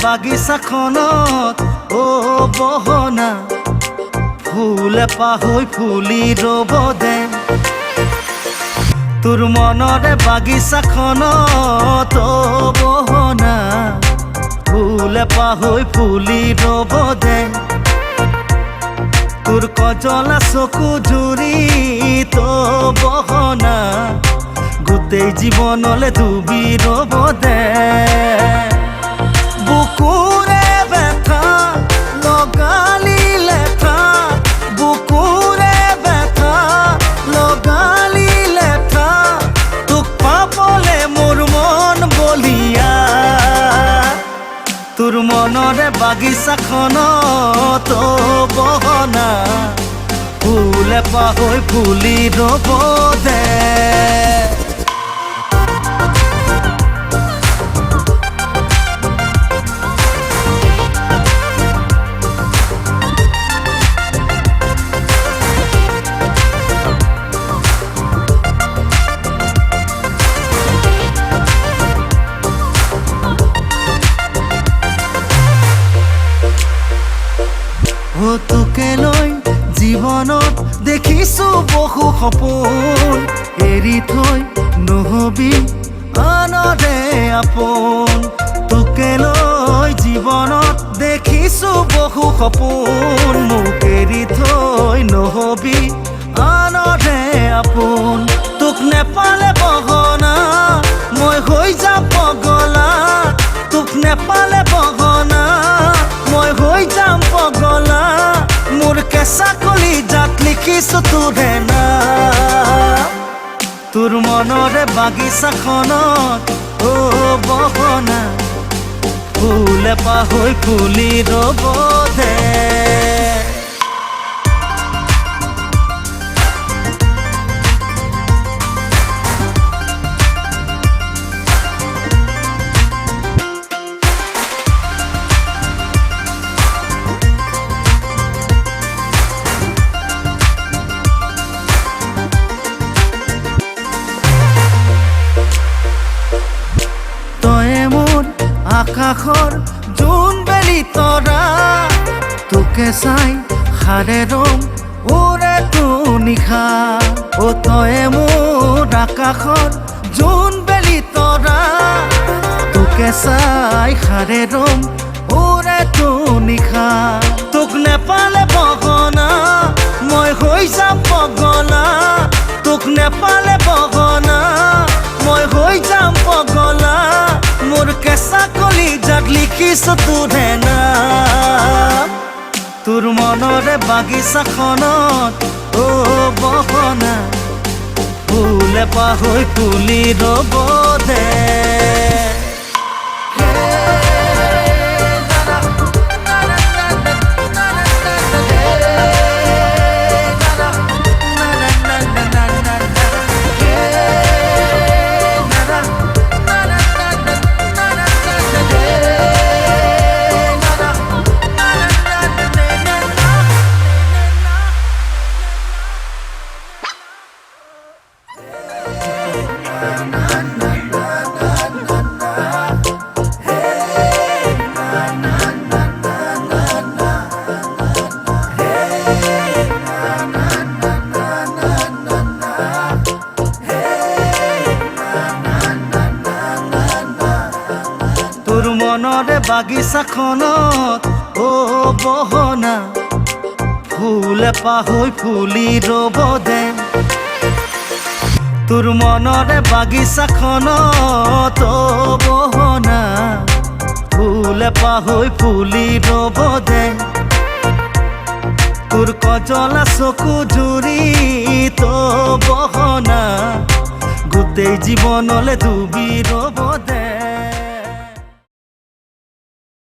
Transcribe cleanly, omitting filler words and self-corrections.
বাগিচাখনত অ বহনা ফুল এপাহ হৈ ফুলি ৰ'ব দে তোৰ মনৰে বাগিচাখনত অ বহনা ফুল এপাহ হৈ ফুলি ৰ'ব দে তোৰ কজলা চকু জুৰি তো বহনা গোটেই জীৱনলে ডুবি ৰ'ব দে বুকুৰে ব্যথা লগালি লেঠা বুকুৰে ব্যথা লগালি লেঠা তোক পাবলে মোৰ মন বলিয়া তোৰ মনৰে বাগিচাখনত অ বহনা ফুল এপাহ হৈ ফুলি ৰ'ব দে তোকে লৈ জীৱনত দেখিছো বহু সপোন এৰি থৈ নহবি আনৰে আপোন তোকে লৈ জীৱনত দেখিছো বহু সপোন মোক এৰি থৈ নহবি আনৰে আপোন তোক নেপালে বহনা মই হৈ যাম পগলা তোক নেপালে বহনা মই হৈ যাম পগলা মোৰ কেঁচা কলিজাত লিখিছো তোৰে নাম তোৰ মনৰে বাগিচাখনত অ বহনা ফুল এপাহ হৈ ফুলি ৰ'ব দে আকাশৰ জোন বেলি তৰা তোকে চাই হাৰে ৰম ওৰে তো নিশা অ তয়ে মোৰ আকাশৰ জোন বেলি তৰা তোকে চাই হাৰে ৰম ওৰে তো নিশা তোক নেপালে বহনা মই হৈ যাম পগলা তোক নেপালে বহনা মই হৈ যাম পগলা মোৰ কেঁচা কলিজাত লিখিছো তোৰে নাম তোৰ মনৰে বাগিচাখনত অ বহনা ফুল এপাহ হৈ ফুলি ৰ'ব দে তোৰ মনৰে বাগিচাখনত অ বহনা ফুল এপাহ হৈ ফুলি ৰ'ব দে তোৰ মনৰে বাগিচাখনত অ বহনা ফুল এপাহ হৈ ফুলি ৰ'ব দে তোৰ কজলা চকু জুৰি তো বহনা গোটেই জীৱনলে ডুবি ৰ'ব দে